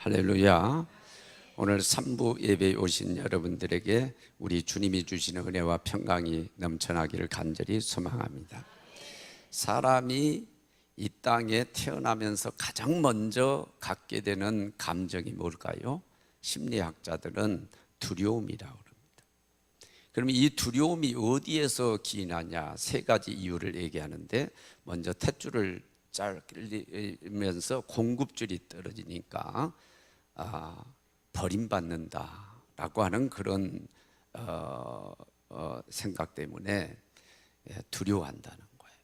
할렐루야. 오늘 3부 예배에 오신 여러분들에게 우리 주님이 주시는 은혜와 평강이 넘쳐나기를 간절히 소망합니다. 사람이 이 땅에 태어나면서 가장 먼저 갖게 되는 감정이 뭘까요? 심리학자들은 두려움이라고 합니다. 그러면 이 두려움이 어디에서 기인하냐? 세 가지 이유를 얘기하는데, 먼저 탯줄을 잘리면서 공급줄이 떨어지니까 버림받는다라고 하는 그런 생각 때문에 두려워한다는 거예요.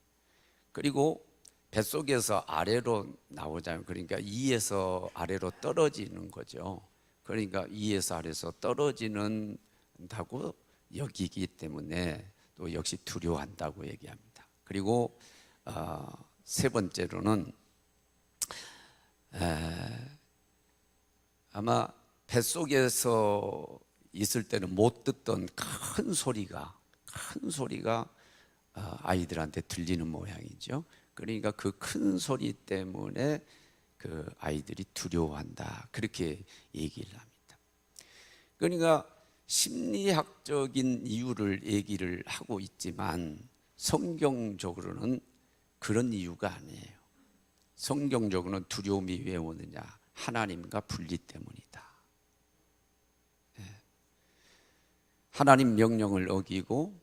그리고 뱃속에서 아래로 나오자면, 그러니까 위에서 아래로 떨어지는 거죠. 그러니까 위에서 아래로 떨어지는다고 여기기 때문에 또 역시 두려워한다고 얘기합니다. 그리고 세 번째로는 아마 뱃속에서 있을 때는 못 듣던 큰 소리가 아이들한테 들리는 모양이죠. 그러니까 그 큰 소리 때문에 그 아이들이 두려워한다, 그렇게 얘기를 합니다. 그러니까 심리학적인 이유를 얘기를 하고 있지만 성경적으로는 그런 이유가 아니에요. 성경적으로는 두려움이 왜 오느냐? 하나님과 분리 때문이다. 하나님 명령을 어기고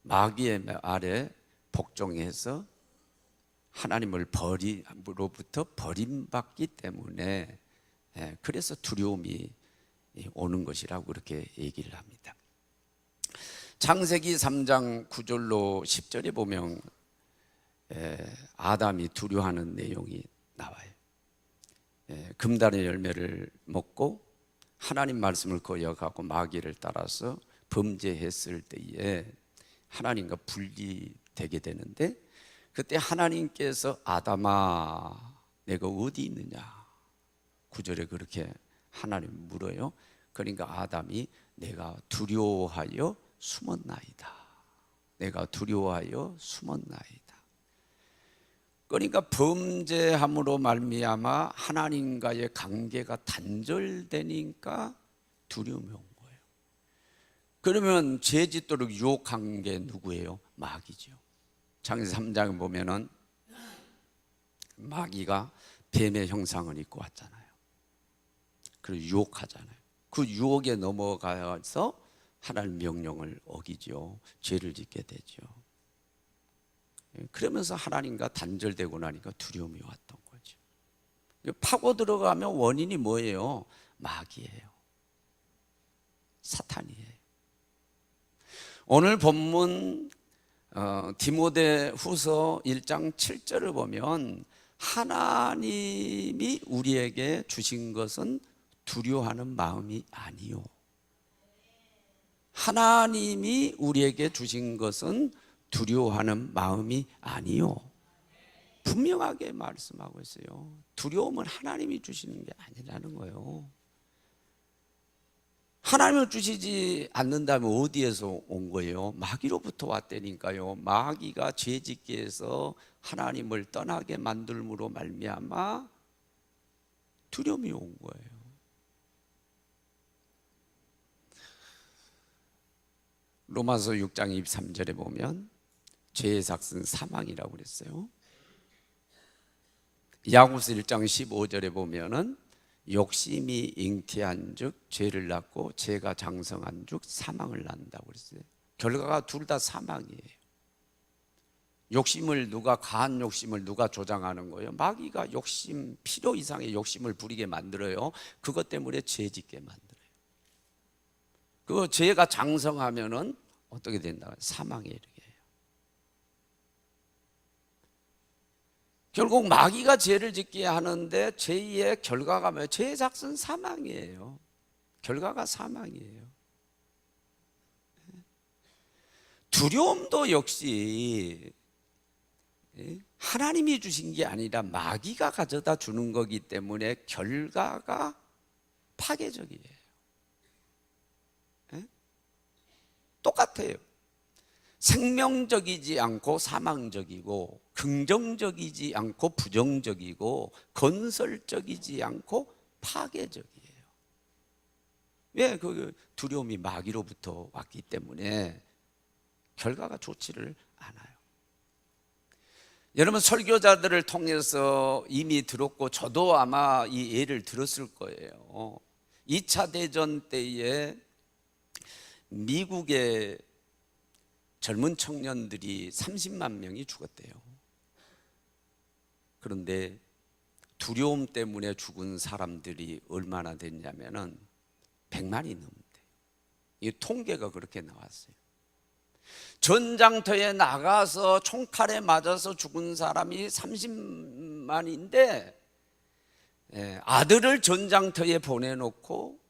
마귀의 아래 복종해서 하나님으로부터 버림받기 때문에, 그래서 두려움이 오는 것이라고 그렇게 얘기를 합니다. 창세기 3장 9절로 10절에 보면 아담이 두려워하는 내용이 나와요. 금단의 열매를 먹고 하나님 말씀을 거역하고 마귀를 따라서 범죄했을 때에 하나님과 분리되게 되는데, 그때 하나님께서 아담아 내가 어디 있느냐, 9절에 그렇게 하나님 물어요. 그러니까 아담이 내가 두려워하여 숨었나이다. 내가 두려워하여 숨었나이다. 그러니까 범죄함으로 말미암아 하나님과의 관계가 단절되니까 두려움이 온 거예요. 그러면 죄 짓도록 유혹한 게 누구예요? 마귀죠. 창세기 3장에 보면은 마귀가 뱀의 형상을 입고 왔잖아요. 그리고 유혹하잖아요. 그 유혹에 넘어가서 하나님 명령을 어기죠. 죄를 짓게 되죠. 그러면서 하나님과 단절되고 나니까 두려움이 왔던 거죠. 파고 들어가면 원인이 뭐예요? 마귀예요. 사탄이에요. 오늘 본문 디모데후서 1장 7절을 보면 하나님이 우리에게 주신 것은 두려워하는 마음이 아니요. 하나님이 우리에게 주신 것은 두려워하는 마음이 아니요. 분명하게 말씀하고 있어요. 두려움은 하나님이 주시는 게 아니라는 거예요. 하나님을 주시지 않는다면 어디에서 온 거예요? 마귀로부터 왔다니까요. 마귀가 죄짓게 해서 하나님을 떠나게 만들므로 말미암아 두려움이 온 거예요. 로마서 6장 23절에 보면 죄의 삭은 사망이라고 그랬어요. 야고보서 1장 15절에 보면은 욕심이 잉태한 즉 죄를 낳고 죄가 장성한 즉 사망을 낳는다고 그랬어요. 결과가 둘 다 사망이에요. 욕심을 과한 욕심을 누가 조장하는 거예요? 마귀가 필요 이상의 욕심을 부리게 만들어요. 그것 때문에 죄 짓게 만들어요. 그 죄가 장성하면은 어떻게 된다? 사망에 이르게 해요. 결국 마귀가 죄를 짓게 하는데 죄의 결과가 뭐예요? 죄의 삭은 사망이에요. 결과가 사망이에요. 두려움도 역시 하나님이 주신 게 아니라 마귀가 가져다 주는 거기 때문에 결과가 파괴적이에요. 똑같아요. 생명적이지 않고 사망적이고, 긍정적이지 않고 부정적이고, 건설적이지 않고 파괴적이에요. 왜? 그 두려움이 마귀로부터 왔기 때문에 결과가 좋지를 않아요. 여러분, 설교자들을 통해서 이미 들었고 저도 아마 이 예를 들었을 거예요. 2차 대전 때에 미국의 젊은 청년들이 30만 명이 죽었대요. 그런데 두려움 때문에 죽은 사람들이 얼마나 됐냐면은 100만이 넘는데요. 이 통계가 그렇게 나왔어요. 전장터에 나가서 총칼에 맞아서 죽은 사람이 30만인데 아들을 전장터에 보내놓고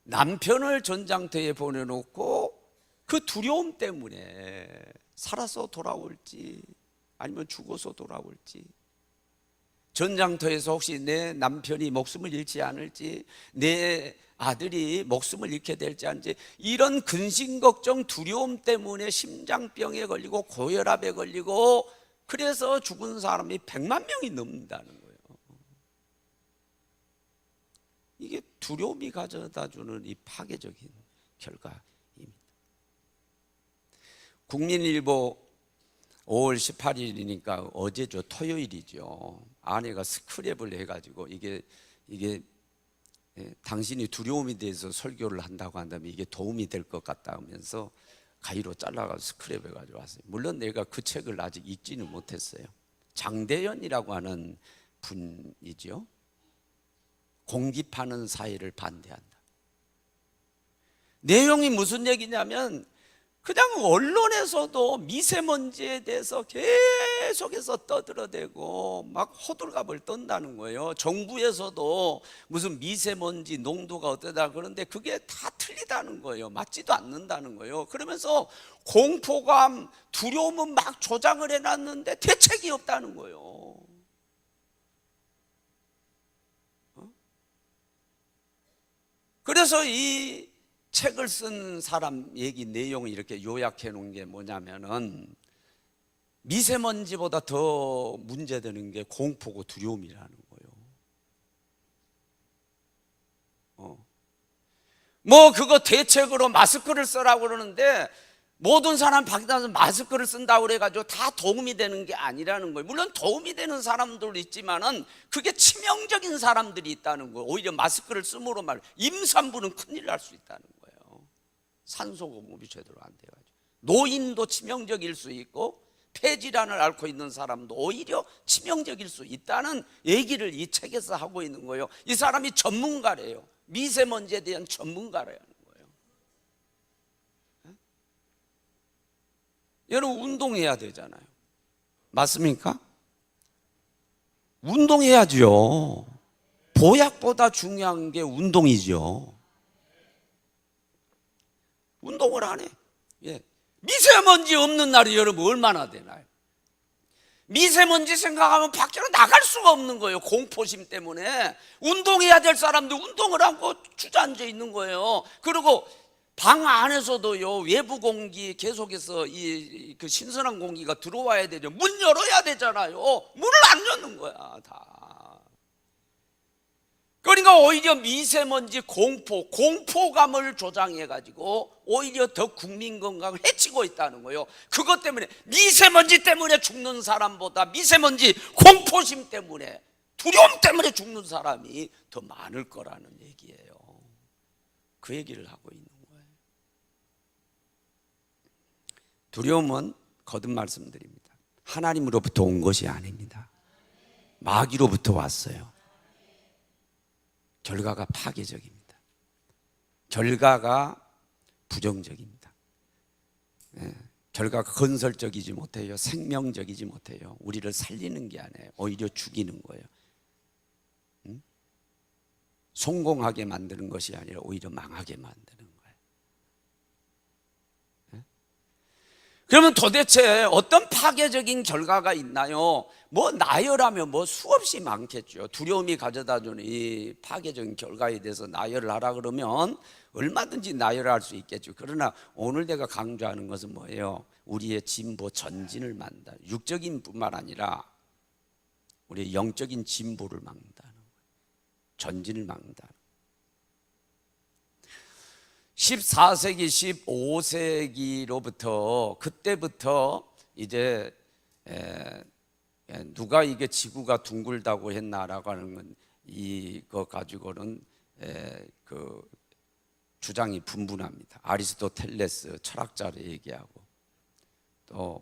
남편을 전장터에 보내놓고 그 두려움 때문에 살아서 돌아올지 아니면 죽어서 돌아올지, 전장터에서 혹시 내 남편이 목숨을 잃지 않을지, 내 아들이 목숨을 잃게 될지 않을지, 이런 근심 걱정 두려움 때문에 심장병에 걸리고 고혈압에 걸리고, 그래서 죽은 사람이 100만 명이 넘는다는 거예요. 이게 두려움이 가져다주는 이 파괴적인 결과입니다. 국민일보 5월 18일이니까 어제죠, 토요일이죠. 아내가 스크랩을 해가지고 이게 당신이 두려움에 대해서 설교를 한다고 한다면 이게 도움이 될 것 같다 하면서 가위로 잘라가지고 스크랩 해가지고 왔어요. 물론 내가 그 책을 아직 읽지는 못했어요. 장대연이라고 하는 분이죠. 공기파는 사회를 반대한다. 내용이 무슨 얘기냐면, 그냥 언론에서도 미세먼지에 대해서 계속해서 떠들어대고 막 호들갑을 떤다는 거예요. 정부에서도 무슨 미세먼지 농도가 어떠다 그런데 그게 다 틀리다는 거예요. 맞지도 않는다는 거예요. 그러면서 공포감, 두려움은 막 조장을 해놨는데 대책이 없다는 거예요. 그래서 이 책을 쓴 사람 얘기 내용을 이렇게 요약해 놓은 게 뭐냐면은, 미세먼지보다 더 문제되는 게 공포고 두려움이라는 거예요. 뭐 그거 대책으로 마스크를 쓰라고 그러는데, 모든 사람 밖에 나가서 마스크를 쓴다고 그래가지고 다 도움이 되는 게 아니라는 거예요. 물론 도움이 되는 사람들도 있지만은 그게 치명적인 사람들이 있다는 거예요. 오히려 마스크를 쓰므로 말 임산부는 큰일 날 수 있다는 거예요. 산소 공급이 제대로 안 돼가지고 노인도 치명적일 수 있고, 폐질환을 앓고 있는 사람도 오히려 치명적일 수 있다는 얘기를 이 책에서 하고 있는 거예요. 이 사람이 전문가래요. 미세먼지에 대한 전문가라는 거예요. 여러분, 운동해야 되잖아요. 맞습니까? 운동해야죠. 보약보다 중요한 게 운동이죠. 운동을 안 해. 미세먼지 없는 날이 여러분 얼마나 되나요? 미세먼지 생각하면 밖으로 나갈 수가 없는 거예요. 공포심 때문에. 운동해야 될 사람들 운동을 하고 주저앉아 있는 거예요. 그리고 방 안에서도요, 외부 공기 계속해서 그 신선한 공기가 들어와야 되죠. 문 열어야 되잖아요. 문을 안 여는 거야, 다. 그러니까 오히려 미세먼지 공포감을 조장해가지고 오히려 더 국민 건강을 해치고 있다는 거예요. 그것 때문에, 미세먼지 때문에 죽는 사람보다 미세먼지 공포심 때문에, 두려움 때문에 죽는 사람이 더 많을 거라는 얘기예요. 그 얘기를 하고 있는 거예요. 두려움은 거듭 말씀드립니다, 하나님으로부터 온 것이 아닙니다. 마귀로부터 왔어요. 결과가 파괴적입니다. 결과가 부정적입니다. 결과가 건설적이지 못해요. 생명적이지 못해요. 우리를 살리는 게 아니에요. 오히려 죽이는 거예요. 성공하게 만드는 것이 아니라 오히려 망하게 만드는 거예요. 그러면 도대체 어떤 파괴적인 결과가 있나요? 뭐 나열하면 뭐 수없이 많겠죠. 두려움이 가져다주는 이 파괴적인 결과에 대해서 나열을 하라 그러면 얼마든지 나열할 수 있겠죠. 그러나 오늘 내가 강조하는 것은 뭐예요? 우리의 진보 전진을 막는다. 육적인 뿐만 아니라 우리의 영적인 진보를 막는다는 거예요. 전진을 막는다. 14세기, 15세기로부터 그때부터 이제 누가 이게 지구가 둥글다고 했나라고 하는 건 이거 가지고는 그 주장이 분분합니다. 아리스토텔레스 철학자를 얘기하고 또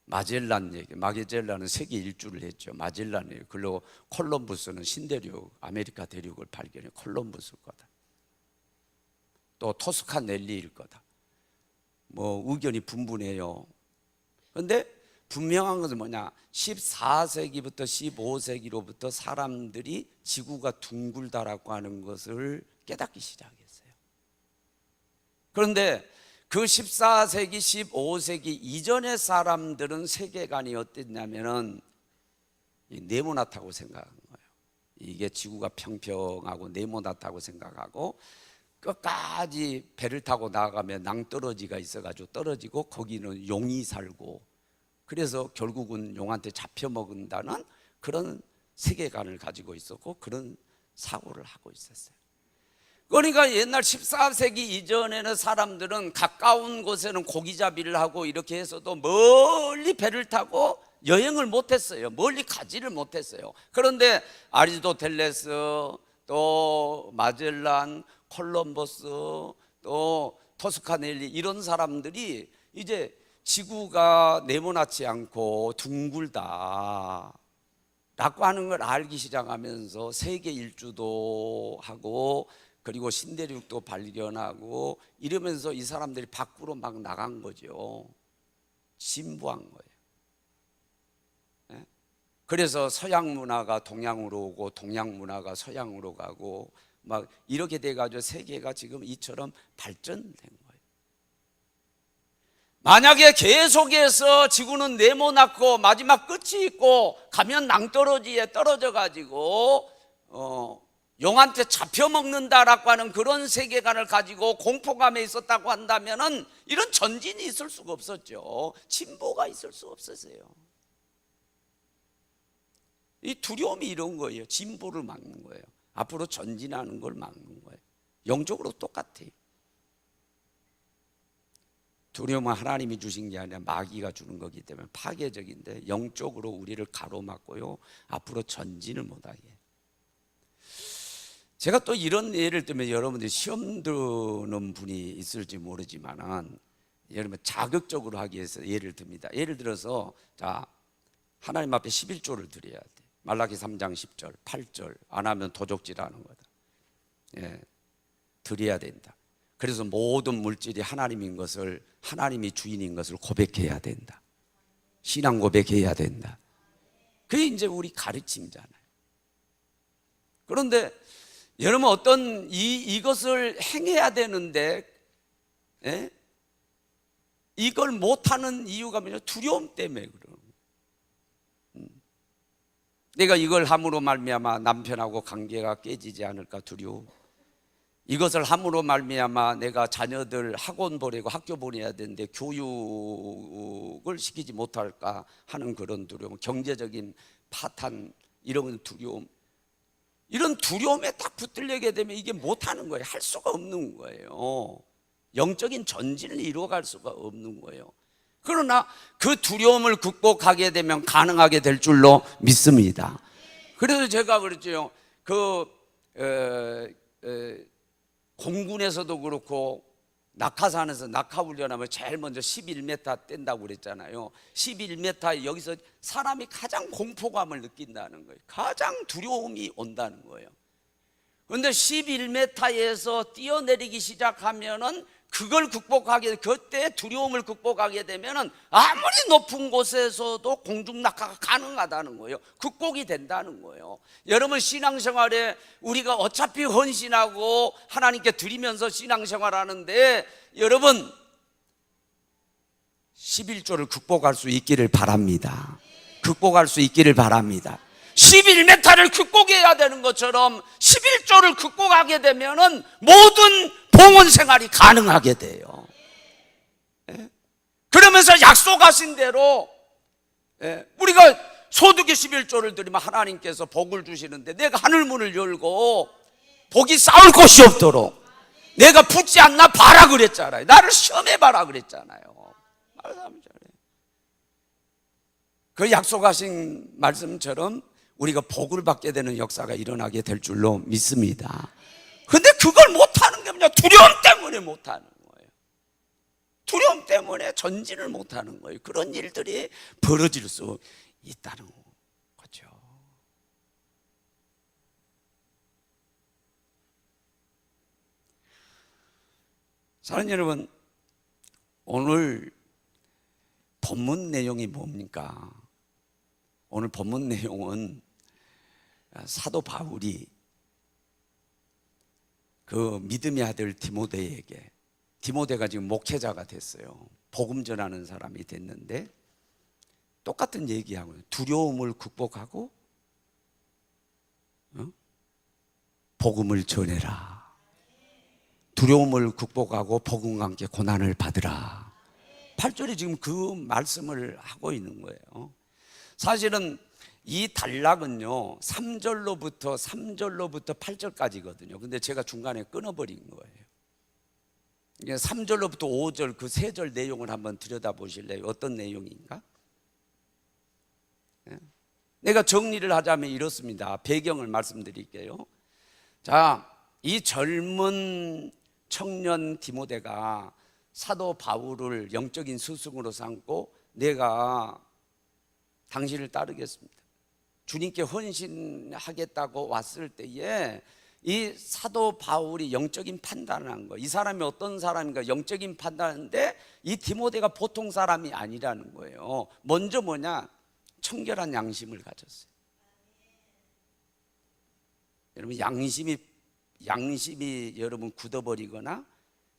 마젤란 얘기, 마gel란은 세계 일주를 했죠. 마젤란이에요. 그리고 콜럼부스는 신대륙, 아메리카 대륙을 발견해 콜럼부스 거다. 또 토스카넬리일 거다. 뭐 의견이 분분해요. 그런데 분명한 것은 뭐냐? 14세기부터 15세기로부터 사람들이 지구가 둥글다라고 하는 것을 깨닫기 시작했어요. 그런데 그 14세기, 15세기 이전의 사람들은 세계관이 어땠냐면은 네모나다고 생각한 거예요. 이게 지구가 평평하고 네모나다고 생각하고 끝까지 배를 타고 나가면 낭떠러지가 있어가지고 떨어지고 거기는 용이 살고 그래서 결국은 용한테 잡혀먹는다는 그런 세계관을 가지고 있었고 그런 사고를 하고 있었어요. 그러니까 옛날 14세기 이전에는 사람들은 가까운 곳에는 고기잡이를 하고 이렇게 해서도 멀리 배를 타고 여행을 못했어요. 멀리 가지를 못했어요. 그런데 아리스토텔레스 또 마젤란 콜럼버스 또 토스카넬리 이런 사람들이 이제 지구가 네모나지 않고 둥글다 라고 하는 걸 알기 시작하면서 세계 일주도 하고 그리고 신대륙도 발견하고 이러면서 이 사람들이 밖으로 막 나간 거죠. 진보한 거예요. 그래서 서양 문화가 동양으로 오고 동양 문화가 서양으로 가고 막 이렇게 돼가지고 세계가 지금 이처럼 발전된 거예요. 만약에 계속해서 지구는 네모났고 마지막 끝이 있고 가면 낭떠러지에 떨어져 가지고 용한테 잡혀먹는다라고 하는 그런 세계관을 가지고 공포감에 있었다고 한다면은 이런 전진이 있을 수가 없었죠. 진보가 있을 수 없었어요. 이 두려움이 이런 거예요. 진보를 막는 거예요. 앞으로 전진하는 걸 막는 거예요. 영적으로 똑같아요. 두려움은 하나님이 주신 게 아니라 마귀가 주는 거기 때문에 파괴적인데 영적으로 우리를 가로막고요. 앞으로 전진을 못하게. 제가 또 이런 예를 들면 여러분들이 시험 드는 분이 있을지 모르지만은 여러분 자극적으로 하기 위해서 예를 듭니다. 예를 들어서 자 하나님 앞에 11조를 드려야 돼. 말라기 3장 10절, 8절 안 하면 도적질하는 거다. 드려야 된다. 그래서 모든 물질이 하나님인 것을 하나님이 주인인 것을 고백해야 된다. 신앙 고백해야 된다. 그게 이제 우리 가르침이잖아요. 그런데 여러분 어떤 이것을 행해야 되는데 이걸 못하는 이유가 뭐냐? 두려움 때문에 그러는 거예요. 내가 이걸 함으로 말미암아 남편하고 관계가 깨지지 않을까 두려움. 이것을 함으로 말미암아 내가 자녀들 학원 보내고 학교 보내야 되는데 교육을 시키지 못할까 하는 그런 두려움. 경제적인 파탄 이런 두려움. 이런 두려움에 딱 붙들리게 되면 이게 못하는 거예요. 할 수가 없는 거예요. 영적인 전진을 이루어갈 수가 없는 거예요. 그러나 그 두려움을 극복하게 되면 가능하게 될 줄로 믿습니다. 그래서 제가 그랬죠. 공군에서도 그렇고 낙하산에서 낙하훈련하면 제일 먼저 11m 뗀다고 그랬잖아요. 11m 여기서 사람이 가장 공포감을 느낀다는 거예요. 가장 두려움이 온다는 거예요. 그런데 11m에서 뛰어내리기 시작하면은 그걸 극복하게, 그때 두려움을 극복하게 되면은 아무리 높은 곳에서도 공중 낙하가 가능하다는 거예요. 극복이 된다는 거예요. 여러분 신앙생활에 우리가 어차피 헌신하고 하나님께 드리면서 신앙생활하는데 여러분 11조를 극복할 수 있기를 바랍니다. 극복할 수 있기를 바랍니다. 11메타를 극복해야 되는 것처럼 11조를 극복하게 되면은 모든 봉헌 생활이 가능하게 돼요. 그러면서 약속하신 대로 우리가 소득의 11조를 드리면 하나님께서 복을 주시는데, 내가 하늘문을 열고 복이 쌓을 곳이 없도록 내가 붙지 않나 봐라 그랬잖아요. 나를 시험해 봐라 그랬잖아요. 그 약속하신 말씀처럼 우리가 복을 받게 되는 역사가 일어나게 될 줄로 믿습니다. 근데 그걸 못하는 게 뭐냐? 두려움 때문에 못하는 거예요. 두려움 때문에 전진을 못하는 거예요. 그런 일들이 벌어질 수 있다는 거죠. 사랑하는 여러분, 오늘 본문 내용이 뭡니까? 오늘 본문 내용은 사도 바울이 그 믿음의 아들 디모데에게, 디모데가 지금 목회자가 됐어요. 복음 전하는 사람이 됐는데 똑같은 얘기하고요. 두려움을 극복하고 복음을 전해라. 두려움을 극복하고 복음과 함께 고난을 받으라. 8절에 지금 그 말씀을 하고 있는 거예요. 사실은 이 단락은요 3절로부터 8절까지거든요. 근데 제가 중간에 끊어버린 거예요. 3절로부터 5절 그 3절 내용을 한번 들여다보실래요? 어떤 내용인가? 내가 정리를 하자면 이렇습니다. 배경을 말씀드릴게요. 자, 이 젊은 청년 디모데가 사도 바울을 영적인 스승으로 삼고 내가 당신을 따르겠습니다, 주님께 헌신하겠다고 왔을 때에 이 사도 바울이 영적인 판단을 한 거예요. 이 사람이 어떤 사람인가 영적인 판단인데 이 디모데가 보통 사람이 아니라는 거예요. 먼저 뭐냐? 청결한 양심을 가졌어요. 여러분, 양심이 여러분 굳어버리거나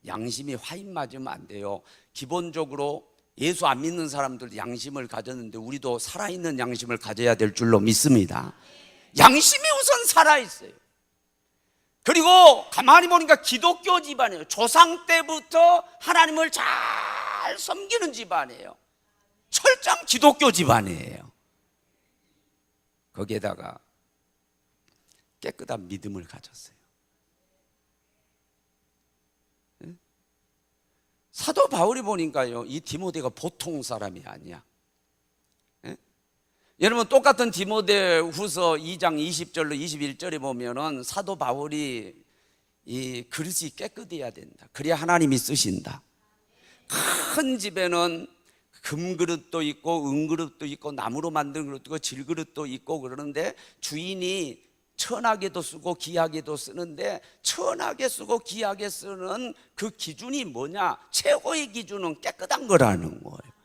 양심이 화인 맞으면 안 돼요. 기본적으로 예수 안 믿는 사람들도 양심을 가졌는데 우리도 살아있는 양심을 가져야 될 줄로 믿습니다. 양심이 우선 살아있어요. 그리고 가만히 보니까 기독교 집안이에요. 조상 때부터 하나님을 잘 섬기는 집안이에요. 철저한 기독교 집안이에요. 거기에다가 깨끗한 믿음을 가졌어요. 사도 바울이 보니까요, 이 디모데가 보통 사람이 아니야. 여러분, 똑같은 디모데 후서 2장 20절로 21절에 보면은 사도 바울이 이 그릇이 깨끗해야 된다. 그래야 하나님이 쓰신다. 큰 집에는 금그릇도 있고 은그릇도 있고 나무로 만든 그릇도 있고 질그릇도 있고 그러는데 주인이 천하게도 쓰고 귀하게도 쓰는데 천하게 쓰고 귀하게 쓰는 그 기준이 뭐냐? 최고의 기준은 깨끗한 거라는 거예요.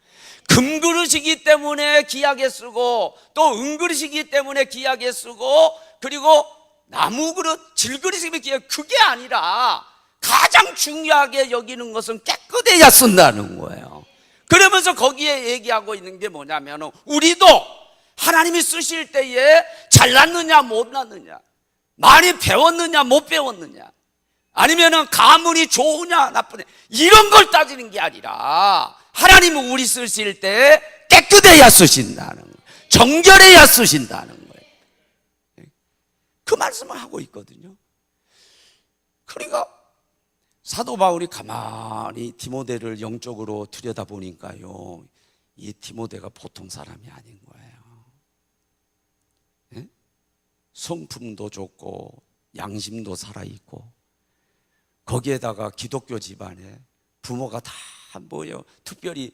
금그릇이기 때문에 귀하게 쓰고 또 은그릇이기 때문에 귀하게 쓰고 그리고 나무그릇, 질그릇이기 때문에 그게 아니라 가장 중요하게 여기는 것은 깨끗해야 쓴다는 거예요. 그러면서 거기에 얘기하고 있는 게 뭐냐면 우리도 하나님이 쓰실 때에 잘났느냐 못났느냐, 많이 배웠느냐 못 배웠느냐, 아니면 가문이 좋으냐 나쁘냐 이런 걸 따지는 게 아니라 하나님은 우리 쓰실 때 깨끗해야 쓰신다는 거예요. 정결해야 쓰신다는 거예요. 그 말씀을 하고 있거든요. 그러니까 사도 바울이 가만히 디모데를 영적으로 들여다보니까요, 이 디모데가 보통 사람이 아닌 거예요. 성품도 좋고 양심도 살아있고 거기에다가 기독교 집안에 부모가 다 뭐예요? 특별히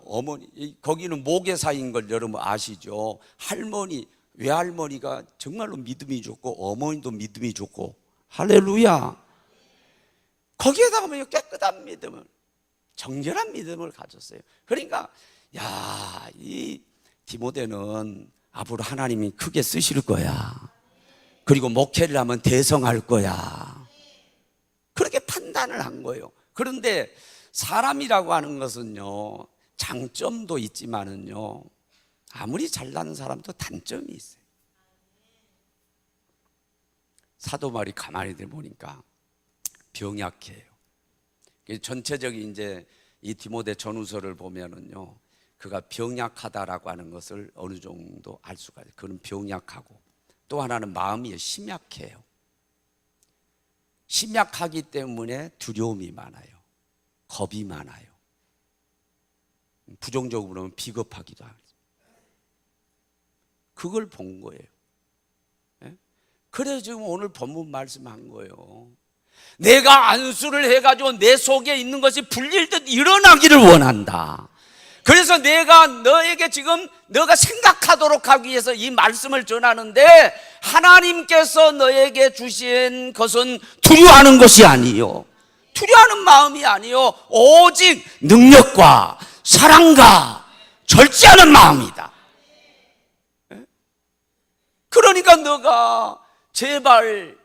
어머니, 거기는 모계사인 걸 여러분 아시죠? 할머니, 외할머니가 정말로 믿음이 좋고 어머니도 믿음이 좋고 할렐루야. 거기에다가 뭐 깨끗한 믿음을, 정결한 믿음을 가졌어요. 그러니까 야, 이 디모데는 앞으로 하나님이 크게 쓰실 거야. 그리고 목회를 하면 대성할 거야. 그렇게 판단을 한 거예요. 그런데 사람이라고 하는 것은요, 장점도 있지만은요, 아무리 잘나는 사람도 단점이 있어요. 사도 바울이 가만히 보니까 병약해요. 전체적인 이제 이 디모데 전후서를 보면은요, 그가 병약하다라고 하는 것을 어느 정도 알 수가 있어요. 그는 병약하고, 또 하나는 마음이 심약해요. 심약하기 때문에 두려움이 많아요. 겁이 많아요. 부정적으로 보면 비겁하기도 하고. 그걸 본 거예요. 그래서 지금 오늘 본문 말씀한 거예요. 내가 안수를 해가지고 내 속에 있는 것이 불릴듯 일어나기를 원한다. 그래서 내가 너에게 지금 너가 생각하도록 하기 위해서 이 말씀을 전하는데, 하나님께서 너에게 주신 것은 두려워하는 것이 아니요, 두려워하는 마음이 아니요, 오직 능력과 사랑과 절제하는 마음이다. 그러니까 너가 제발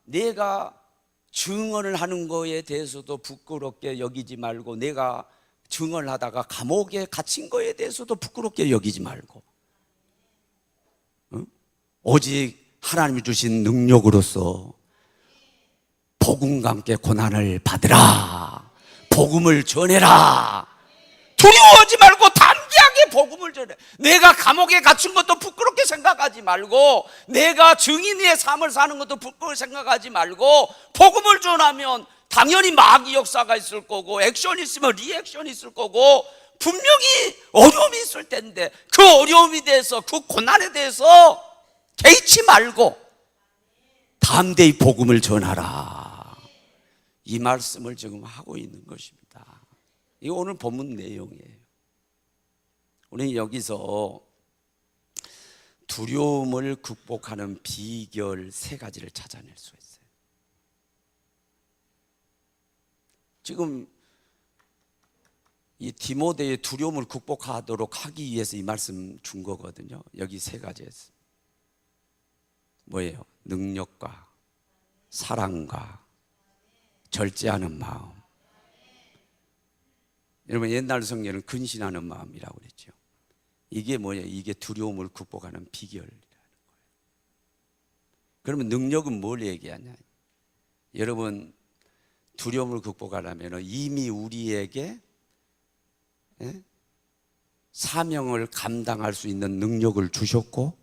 내가 증언을 하는 거에 대해서도 부끄럽게 여기지 말고, 내가 증언을 하다가 감옥에 갇힌 거에 대해서도 부끄럽게 여기지 말고, 오직 하나님이 주신 능력으로서 복음과 함께 고난을 받으라, 복음을 전해라. 두려워하지 말고 담대하게 복음을 전해. 내가 감옥에 갇힌 것도 부끄럽게 생각하지 말고, 내가 증인의 삶을 사는 것도 부끄럽게 생각하지 말고, 복음을 전하면 당연히 마귀 역사가 있을 거고, 액션이 있으면 리액션이 있을 거고, 분명히 어려움이 있을 텐데, 그 어려움에 대해서, 그 고난에 대해서 개의치 말고 담대히 복음을 전하라. 이 말씀을 지금 하고 있는 것입니다. 이거 오늘 본문 내용이에요. 우리는 여기서 두려움을 극복하는 비결 3가지를 찾아낼 수 있어요. 지금 이 디모데의 두려움을 극복하도록 하기 위해서 이 말씀 준 거거든요. 여기 3가지였어요. 뭐예요? 능력과 사랑과 절제하는 마음. 여러분, 옛날 성경에는 근신하는 마음이라고 그랬죠. 이게 뭐예요? 이게 두려움을 극복하는 비결이라는 거예요. 그러면 능력은 뭘 얘기하냐? 여러분, 두려움을 극복하려면 이미 우리에게 사명을 감당할 수 있는 능력을 주셨고,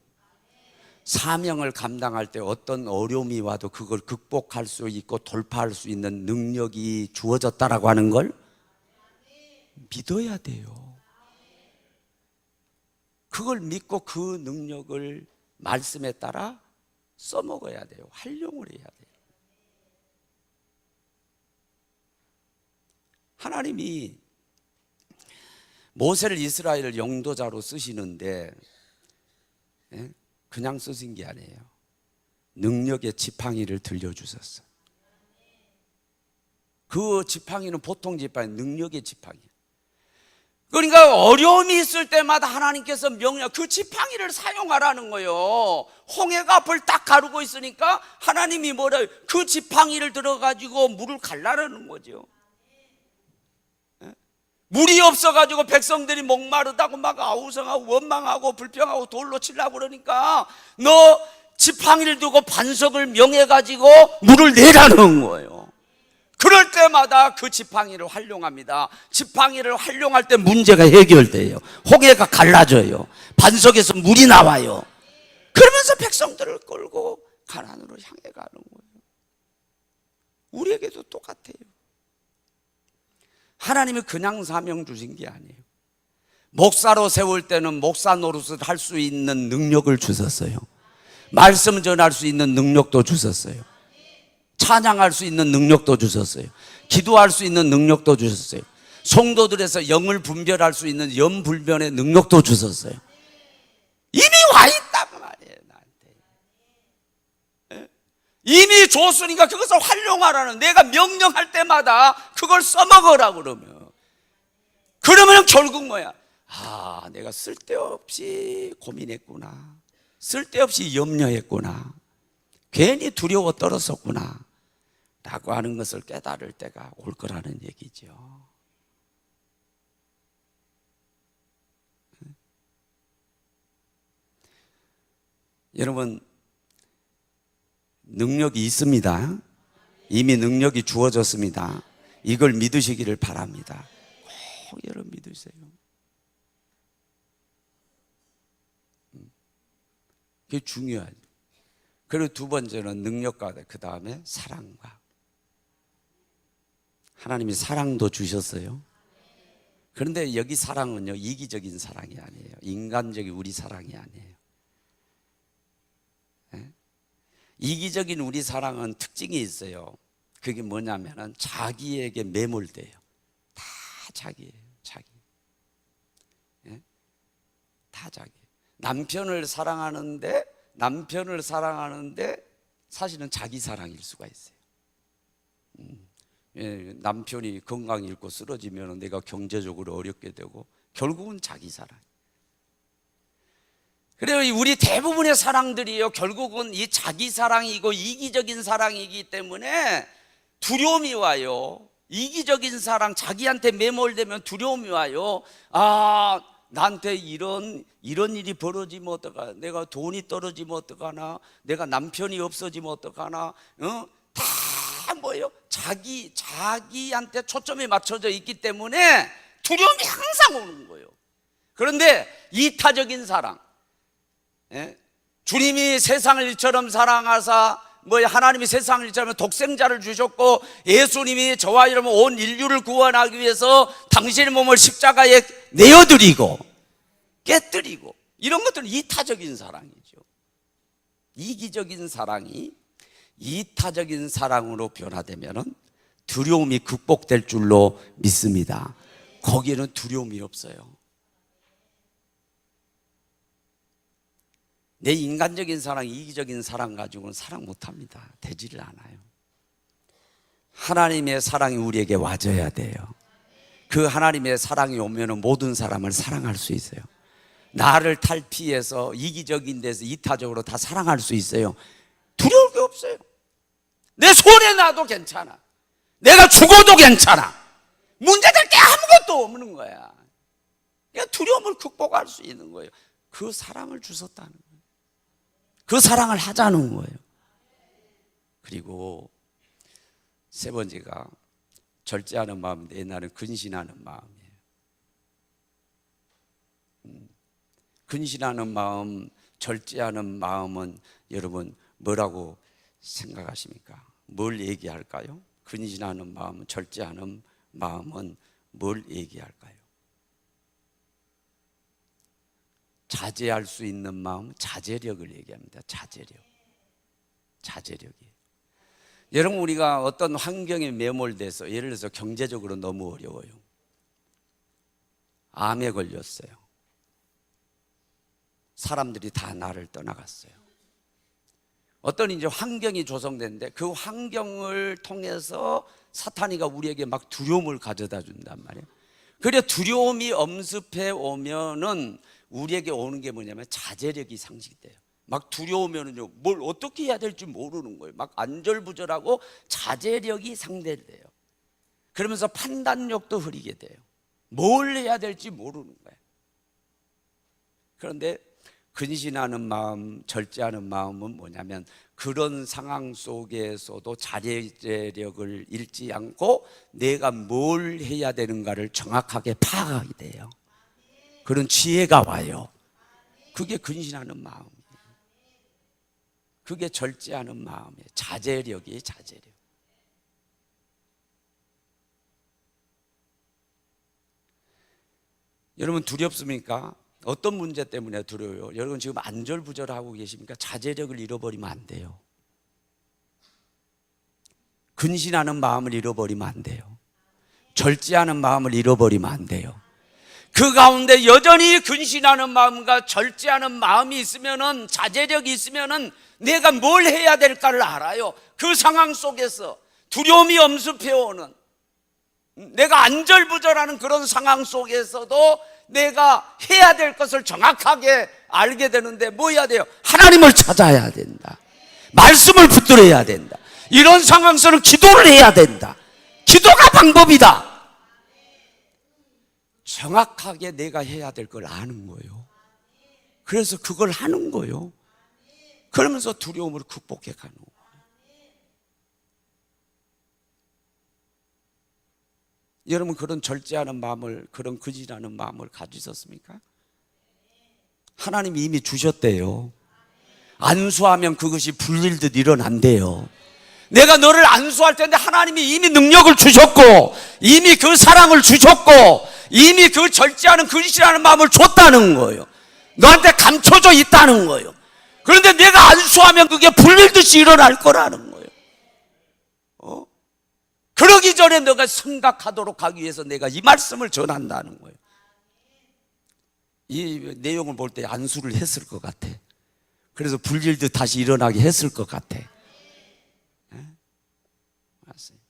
사명을 감당할 때 어떤 어려움이 와도 그걸 극복할 수 있고 돌파할 수 있는 능력이 주어졌다라고 하는 걸 믿어야 돼요. 그걸 믿고 그 능력을 말씀에 따라 써먹어야 돼요. 활용을 해야 돼요. 하나님이 모세를 이스라엘을 영도자로 쓰시는데 그냥 쓰신 게 아니에요. 능력의 지팡이를 들려주셨어요. 그 지팡이는 보통 지팡이, 능력의 지팡이. 그러니까 어려움이 있을 때마다 하나님께서 명령, 그 지팡이를 사용하라는 거예요. 홍해가 앞을 딱 가르고 있으니까 하나님이 뭐라, 그 지팡이를 들어가지고 물을 갈라라는 거죠. 물이 없어가지고 백성들이 목마르다고 막 아우성하고 원망하고 불평하고 돌로 치려고 그러니까 너 지팡이를 두고 반석을 명해가지고 물을 내라는 거예요. 그럴 때마다 그 지팡이를 활용합니다. 지팡이를 활용할 때 문제가 해결돼요. 홍해가 갈라져요. 반석에서 물이 나와요. 그러면서 백성들을 끌고 가나안으로 향해 가는 거예요. 우리에게도 똑같아요. 하나님이 그냥 사명 주신 게 아니에요. 목사로 세울 때는 목사 노릇을 할 수 있는 능력을 주셨어요. 말씀 전할 수 있는 능력도 주셨어요. 찬양할 수 있는 능력도 주셨어요. 기도할 수 있는 능력도 주셨어요. 성도들에서 영을 분별할 수 있는 영분별의 능력도 주셨어요. 이미 와 있단 말이에요, 나한테. 이미 줬으니까 그것을 활용하라는, 내가 명령할 때마다 그걸 써먹으라 그러면 결국 뭐야? 아, 내가 쓸데없이 고민했구나, 쓸데없이 염려했구나, 괜히 두려워 떨었었구나 라고 하는 것을 깨달을 때가 올 거라는 얘기죠. 여러분, 능력이 있습니다. 이미 능력이 주어졌습니다. 이걸 믿으시기를 바랍니다. 꼭 여러분 믿으세요. 그게 중요하죠. 그리고 두 번째는 능력과 그 다음에 사랑과. 하나님이 사랑도 주셨어요. 그런데 여기 사랑은요, 이기적인 사랑이 아니에요. 인간적인 우리 사랑이 아니에요. 네? 이기적인 우리 사랑은 특징이 있어요. 그게 뭐냐면은 자기에게 매몰돼요. 다 자기예요, 자기. 네? 다 자기. 남편을 사랑하는데 사실은 자기 사랑일 수가 있어요. 예, 남편이 건강 잃고 쓰러지면 내가 경제적으로 어렵게 되고 결국은 자기 사랑. 그래요. 우리 대부분의 사랑들이요, 결국은 이 자기 사랑이고 이기적인 사랑이기 때문에 두려움이 와요. 이기적인 사랑, 자기한테 매몰되면 두려움이 와요. 아, 나한테 이런 일이 벌어지면 어떡하나, 내가 돈이 떨어지면 어떡하나, 내가 남편이 없어지면 어떡하나, 다 뭐예요? 자기한테 초점이 맞춰져 있기 때문에 두려움이 항상 오는 거예요. 그런데 이타적인 사랑, 예? 주님이 세상을 이처럼 사랑하사, 하나님이 세상을 이처럼 독생자를 주셨고, 예수님이 저와 여러분 온 인류를 구원하기 위해서 당신의 몸을 십자가에 내어드리고 깨뜨리고, 이런 것들은 이타적인 사랑이죠. 이기적인 사랑이 이타적인 사랑으로 변화되면은 두려움이 극복될 줄로 믿습니다. 거기에는 두려움이 없어요. 내 인간적인 사랑, 이기적인 사랑 가지고는 사랑 못합니다. 되지를 않아요. 하나님의 사랑이 우리에게 와줘야 돼요. 그 하나님의 사랑이 오면은 모든 사람을 사랑할 수 있어요. 나를 탈피해서 이기적인 데서 이타적으로 다 사랑할 수 있어요. 두려울 게 없어요. 내 손에 놔도 괜찮아. 내가 죽어도 괜찮아. 문제될 게 아무것도 없는 거야. 그러니까 두려움을 극복할 수 있는 거예요. 그 사랑을 주셨다는 거예요. 그 사랑을 하자는 거예요. 그리고 세 번째가 절제하는 마음인데, 옛날엔 근신하는 마음이에요. 근신하는 마음, 절제하는 마음은 여러분 뭐라고 생각하십니까? 뭘 얘기할까요? 근신하는 마음, 절제하는 마음은 뭘 얘기할까요? 자제할 수 있는 마음, 자제력을 얘기합니다. 자제력이에요. 여러분, 우리가 어떤 환경에 매몰돼서, 예를 들어서 경제적으로 너무 어려워요. 암에 걸렸어요. 사람들이 다 나를 떠나갔어요. 어떤 이제 환경이 조성되는데, 그 환경을 통해서 사탄이가 우리에게 막 두려움을 가져다 준단 말이에요. 그래, 두려움이 엄습해 오면은 우리에게 오는 게 뭐냐면 자제력이 상실돼요. 막 두려우면은요, 뭘 어떻게 해야 될지 모르는 거예요. 막 안절부절하고 자제력이 상실돼요. 그러면서 판단력도 흐리게 돼요. 뭘 해야 될지 모르는 거예요. 그런데 근신하는 마음, 절제하는 마음은 뭐냐면, 그런 상황 속에서도 자제력을 잃지 않고 내가 뭘 해야 되는가를 정확하게 파악하게 돼요. 그런 지혜가 와요. 그게 근신하는 마음이에요. 그게 절제하는 마음이에요. 자제력이에요, 자제력. 여러분, 두렵습니까? 어떤 문제 때문에 두려워요? 여러분, 지금 안절부절하고 계십니까? 자제력을 잃어버리면 안 돼요. 근신하는 마음을 잃어버리면 안 돼요. 절제하는 마음을 잃어버리면 안 돼요. 그 가운데 여전히 근신하는 마음과 절제하는 마음이 있으면은, 자제력이 있으면은 내가 뭘 해야 될까를 알아요. 그 상황 속에서 두려움이 엄습해오는, 내가 안절부절하는 그런 상황 속에서도 내가 해야 될 것을 정확하게 알게 되는데, 뭐 해야 돼요? 하나님을 찾아야 된다. 말씀을 붙들어야 된다. 이런 상황에서는 기도를 해야 된다. 기도가 방법이다. 정확하게 내가 해야 될 걸 아는 거예요. 그래서 그걸 하는 거예요. 그러면서 두려움을 극복해 가는 거예요. 여러분 그런 절제하는 마음을, 그런 거짓하는 마음을 가지셨습니까? 하나님이 이미 주셨대요. 안수하면 그것이 불릴듯 일어난대요. 내가 너를 안수할 텐데 하나님이 이미 능력을 주셨고, 이미 그 사랑을 주셨고, 이미 그 절제하는 거짓이라는 마음을 줬다는 거예요. 너한테 감춰져 있다는 거예요. 그런데 내가 안수하면 그게 불릴듯이 일어날 거라는 거예요. 그러기 전에 너가 생각하도록 하기 위해서 내가 이 말씀을 전한다는 거예요. 이 내용을 볼 때 안수를 했을 것 같아. 그래서 불릴듯 다시 일어나게 했을 것 같아. 맞습니다.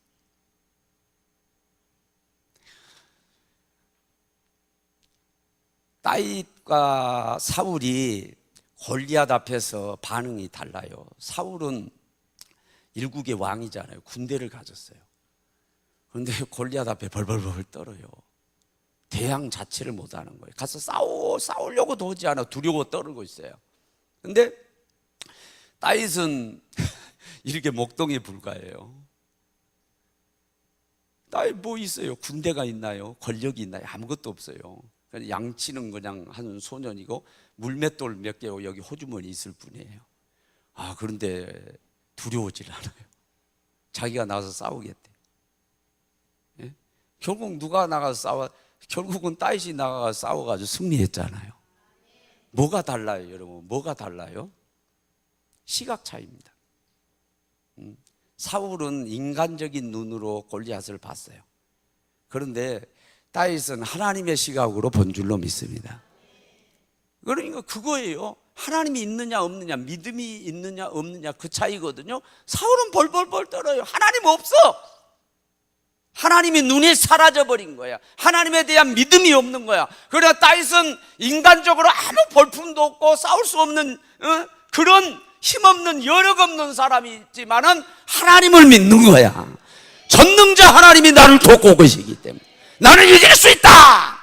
다윗과 사울이 골리앗 앞에서 반응이 달라요. 사울은 일국의 왕이잖아요. 군대를 가졌어요. 그런데 골리앗 앞에 벌벌벌 떨어요. 대항 자체를 못하는 거예요. 가서 싸우려고도 하지 않아. 두려워 떨고 있어요. 그런데 다윗은 이렇게 목동에 불과해요. 다윗 뭐 있어요? 군대가 있나요? 권력이 있나요? 아무것도 없어요. 양치는 그냥 한 소년이고 물맷돌 몇 개 여기 호주머니 있을 뿐이에요. 그런데 두려워질 않아요. 자기가 나가서 싸우겠대. 예? 결국 누가 나가서 싸워? 결국은 다윗이 나가서 싸워가지고 승리했잖아요. 뭐가 달라요, 여러분? 뭐가 달라요? 시각 차이입니다. 사울은 인간적인 눈으로 골리앗을 봤어요. 그런데 다윗은 하나님의 시각으로 본 줄로 믿습니다. 그러니까 그거예요. 하나님이 있느냐 없느냐, 믿음이 있느냐 없느냐, 그 차이거든요. 사울은 벌벌벌 떨어요. 하나님 없어. 하나님이 눈에 사라져버린 거야. 하나님에 대한 믿음이 없는 거야. 그러나 다윗은 인간적으로 아무 볼품도 없고 싸울 수 없는 그런 힘없는 여력 없는 사람이 있지만은 하나님을 믿는 거야. 전능자 하나님이 나를 돕고 계시기 때문에 나는 이길 수 있다.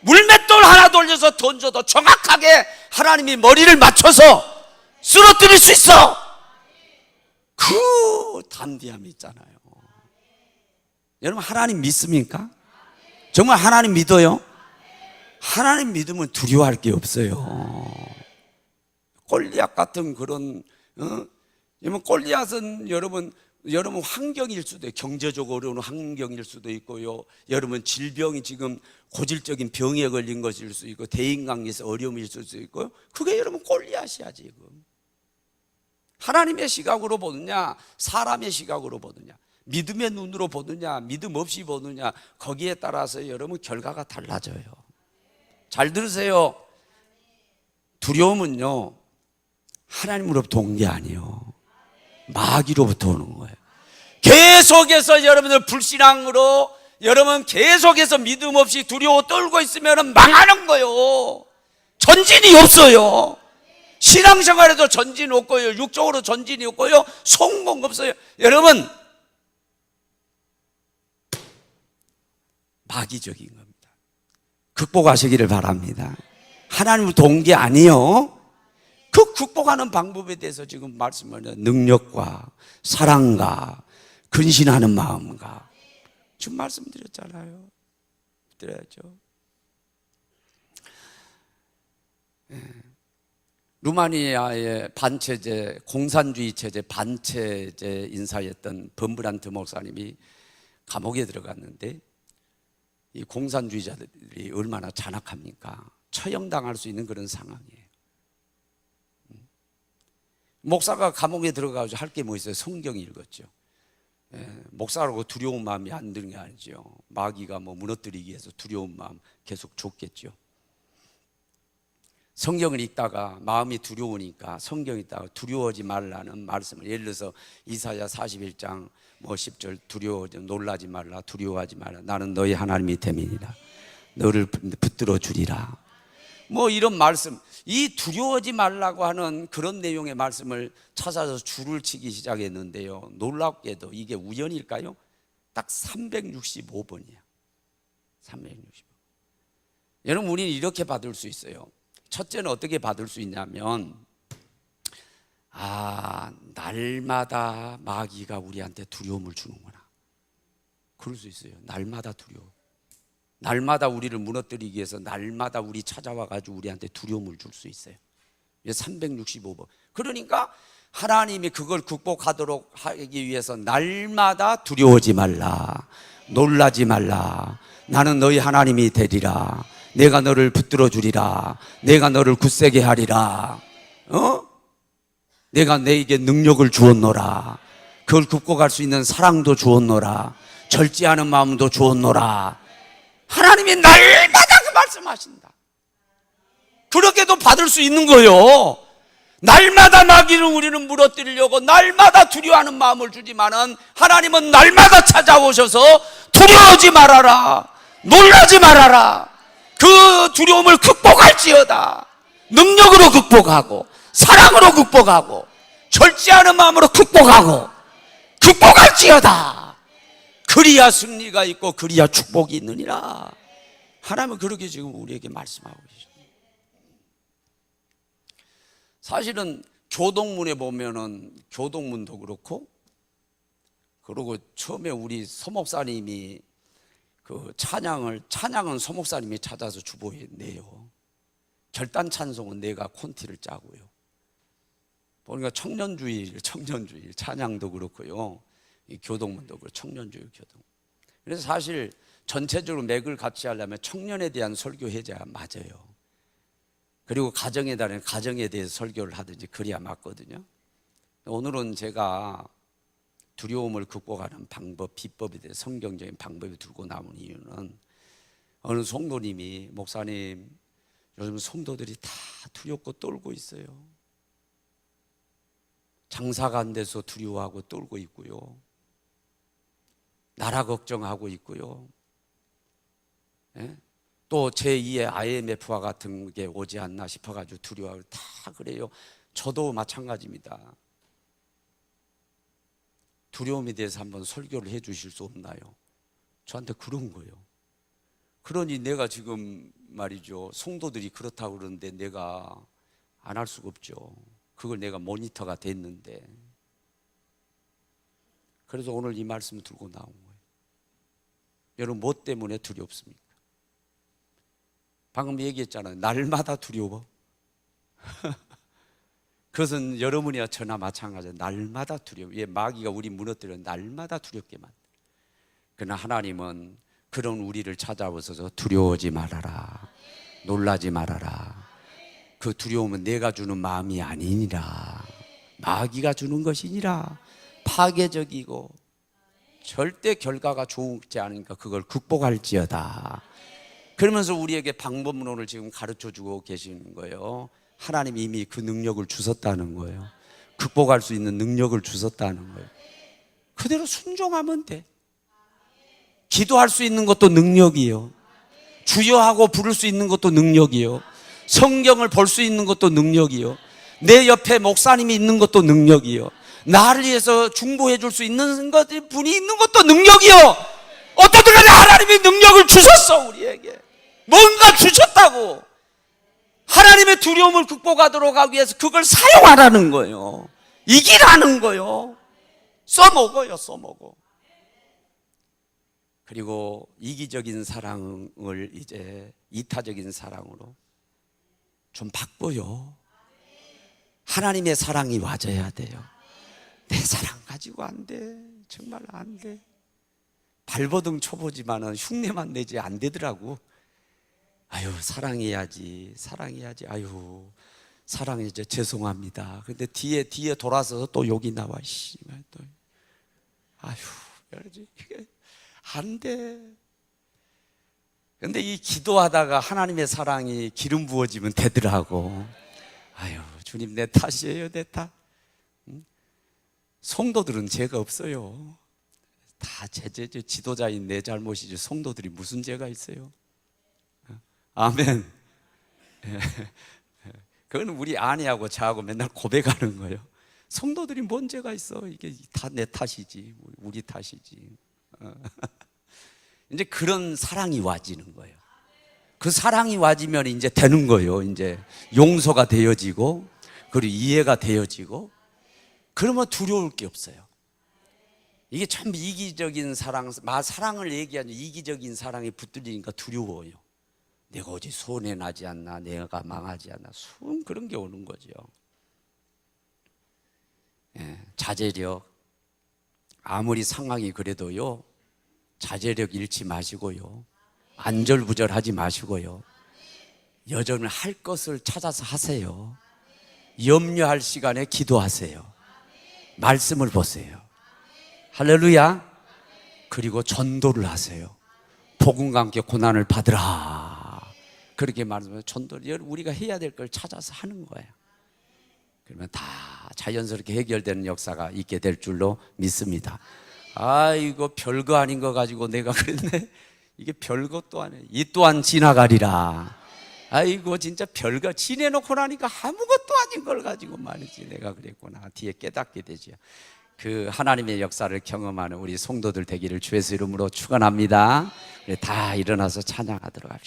물맷돌 하나 돌려서 던져도 정확하게 하나님이 머리를 맞춰서 쓰러뜨릴 수 있어. 그 담대함이 있잖아요. 여러분 하나님 믿습니까? 정말 하나님 믿어요? 하나님 믿으면 두려워할 게 없어요. 골리앗 같은 그런 골리앗은 여러분 환경일 수도 있고, 경제적으로 어려운 환경일 수도 있고요. 여러분 질병이 지금 고질적인 병에 걸린 것일 수 있고, 대인관계에서 어려움일 수도 있고요. 그게 여러분 골리앗이야 지금. 하나님의 시각으로 보느냐, 사람의 시각으로 보느냐, 믿음의 눈으로 보느냐, 믿음 없이 보느냐, 거기에 따라서 여러분 결과가 달라져요. 잘 들으세요. 두려움은요 하나님으로부터 온 게 아니에요. 마귀로부터 오는 거예요. 계속해서 여러분들 불신앙으로 여러분 계속해서 믿음 없이 두려워 떨고 있으면 망하는 거예요. 전진이 없어요. 신앙생활에도 전진 없고요, 육적으로 전진이 없고요, 성공 없어요. 여러분 마귀적인 겁니다. 극복하시기를 바랍니다. 하나님으로부터 온 게 아니에요. 그 극복하는 방법에 대해서 지금 말씀하는 능력과 사랑과 근신하는 마음과 지금 말씀드렸잖아요. 드려야죠. 루마니아의 반체제, 공산주의 체제 반체제 인사였던 범브란트 목사님이 감옥에 들어갔는데, 이 공산주의자들이 얼마나 잔악합니까? 처형당할 수 있는 그런 상황이에요. 목사가 감옥에 들어가서 할 게 뭐 있어요? 성경 읽었죠. 목사라고 두려운 마음이 안 드는 게 아니죠. 마귀가 무너뜨리기 위해서 두려운 마음 계속 줬겠죠. 성경을 읽다가 마음이 두려우니까 성경 읽다가 두려워하지 말라는 말씀을, 예를 들어서 이사야 41장 10절 두려워하지 놀라지 말라, 두려워하지 말라, 나는 너희 하나님이 됨이니라, 너를 붙들어 주리라, 이런 말씀, 이 두려워하지 말라고 하는 그런 내용의 말씀을 찾아서 줄을 치기 시작했는데요, 놀랍게도 이게 우연일까요? 딱 365번이야 365번. 여러분 우리는 이렇게 받을 수 있어요. 첫째는 어떻게 받을 수 있냐면, 날마다 마귀가 우리한테 두려움을 주는구나. 그럴 수 있어요. 날마다 두려워. 날마다 우리를 무너뜨리기 위해서 날마다 우리 찾아와가지고 우리한테 두려움을 줄 수 있어요. 365번. 그러니까 하나님이 그걸 극복하도록 하기 위해서 날마다 두려워하지 말라, 놀라지 말라, 나는 너희 하나님이 되리라, 내가 너를 붙들어 주리라, 내가 너를 굳세게 하리라, 내가 너에게 능력을 주었노라, 그걸 극복할 수 있는 사랑도 주었노라, 절제하는 마음도 주었노라. 하나님이 날마다 그 말씀하신다. 그렇게도 받을 수 있는 거요. 날마다 마귀를 우리는 무너뜨리려고 날마다 두려워하는 마음을 주지만은 하나님은 날마다 찾아오셔서 두려워하지 말아라, 놀라지 말아라, 그 두려움을 극복할지어다. 능력으로 극복하고 사랑으로 극복하고 절제하는 마음으로 극복할지어다. 그리야 승리가 있고 그리야 축복이 있느니라. 하나님은 그렇게 지금 우리에게 말씀하고 계십니다. 사실은 교동문에 보면은 교동문도 그렇고, 그리고 처음에 우리 서목사님이 그 찬양은 서목사님이 찾아서 주보내요. 결단 찬송은 내가 콘티를 짜고요. 보니까 청년주일 찬양도 그렇고요. 이 교동문도 그렇고 청년주일 교동. 그래서 사실 전체적으로 맥을 같이 하려면 청년에 대한 설교해줘야 맞아요. 그리고 가정에 대해서 설교를 하든지 그래야 맞거든요. 오늘은 제가 두려움을 극복하는 방법, 비법에 대해 성경적인 방법을 들고 나온 이유는, 어느 성도님이 목사님, 요즘 성도들이 다 두렵고 떨고 있어요. 장사가 안 돼서 두려워하고 떨고 있고요. 나라 걱정하고 있고요. 또 제2의 IMF와 같은 게 오지 않나 싶어가지고 두려워하고 다 그래요. 저도 마찬가지입니다. 두려움에 대해서 한번 설교를 해 주실 수 없나요? 저한테 그런 거예요. 그러니 내가 지금 말이죠, 성도들이 그렇다고 그러는데 내가 안 할 수가 없죠. 그걸 내가 모니터가 됐는데. 그래서 오늘 이 말씀을 들고 나온 거예요. 여러분, 뭐 때문에 두렵습니까? 방금 얘기했잖아요. 날마다 두려워. 그것은 여러분이나 저나 마찬가지예요. 날마다 두려워. 예, 마귀가 우리 무너뜨려 날마다 두렵게 만들어. 그러나 하나님은 그런 우리를 찾아오셔서 두려워하지 말아라, 놀라지 말아라. 그 두려움은 내가 주는 마음이 아니니라, 마귀가 주는 것이니라. 파괴적이고 절대 결과가 좋지 않으니까 그걸 극복할지어다. 그러면서 우리에게 방법론을 지금 가르쳐주고 계시는 거예요. 하나님이 이미 그 능력을 주셨다는 거예요. 극복할 수 있는 능력을 주셨다는 거예요. 그대로 순종하면 돼. 기도할 수 있는 것도 능력이에요. 주여하고 부를 수 있는 것도 능력이에요. 성경을 볼 수 있는 것도 능력이에요. 내 옆에 목사님이 있는 것도 능력이에요. 나를 위해서 중보해 줄 수 있는 분이 있는 것도 능력이요. 어떻든 간에 하나님이 능력을 주셨어. 우리에게 뭔가 주셨다고. 하나님의 두려움을 극복하도록 하기 위해서 그걸 사용하라는 거예요. 이기라는 거예요. 써먹어요. 써먹어. 그리고 이기적인 사랑을 이제 이타적인 사랑으로 좀 바꿔요. 하나님의 사랑이 와줘야 돼요. 내 사랑 가지고 안 돼. 정말 안 돼. 발버둥 쳐보지만은 흉내만 내지 안 되더라고. 아유, 사랑해야지. 아유, 사랑해야지. 죄송합니다. 근데 뒤에 돌아서서 또 욕이 나와. 씨발 또. 아유, 안 돼. 근데 이 기도하다가 하나님의 사랑이 기름 부어지면 되더라고. 아유, 주님 내 탓이에요, 내 탓. 성도들은 죄가 없어요. 다 지도자인 내 잘못이지 성도들이 무슨 죄가 있어요? 아멘. 그건 우리 아내하고 저하고 맨날 고백하는 거예요. 성도들이 뭔 죄가 있어? 이게 다 내 탓이지, 우리 탓이지. 이제 그런 사랑이 와지는 거예요. 그 사랑이 와지면 이제 되는 거예요. 이제 용서가 되어지고, 그리고 이해가 되어지고, 그러면 두려울 게 없어요. 이게 참 이기적인 사랑을 얘기하는 이기적인 사랑에 붙들리니까 두려워요. 내가 어디 손해 나지 않나, 내가 망하지 않나, 그런 게 오는 거죠. 예, 자제력. 아무리 상황이 그래도요, 자제력 잃지 마시고요, 안절부절하지 마시고요, 여전히 할 것을 찾아서 하세요. 염려할 시간에 기도하세요. 말씀을 보세요. 할렐루야. 그리고 전도를 하세요. 복음과 함께 고난을 받으라. 그렇게 말하면 전도를 우리가 해야 될 걸 찾아서 하는 거예요. 그러면 다 자연스럽게 해결되는 역사가 있게 될 줄로 믿습니다. 이거 별거 아닌 거 가지고 내가 그랬네. 이게 별것도 아니에요. 이 또한 지나가리라. 아이고 진짜 별거 지내놓고 나니까 아무것도 아닌 걸 가지고 말이지 내가 그랬구나. 뒤에 깨닫게 되죠. 그 하나님의 역사를 경험하는 우리 성도들 되기를 주의 이름으로 축원합니다. 다 일어나서 찬양하도록 합시다.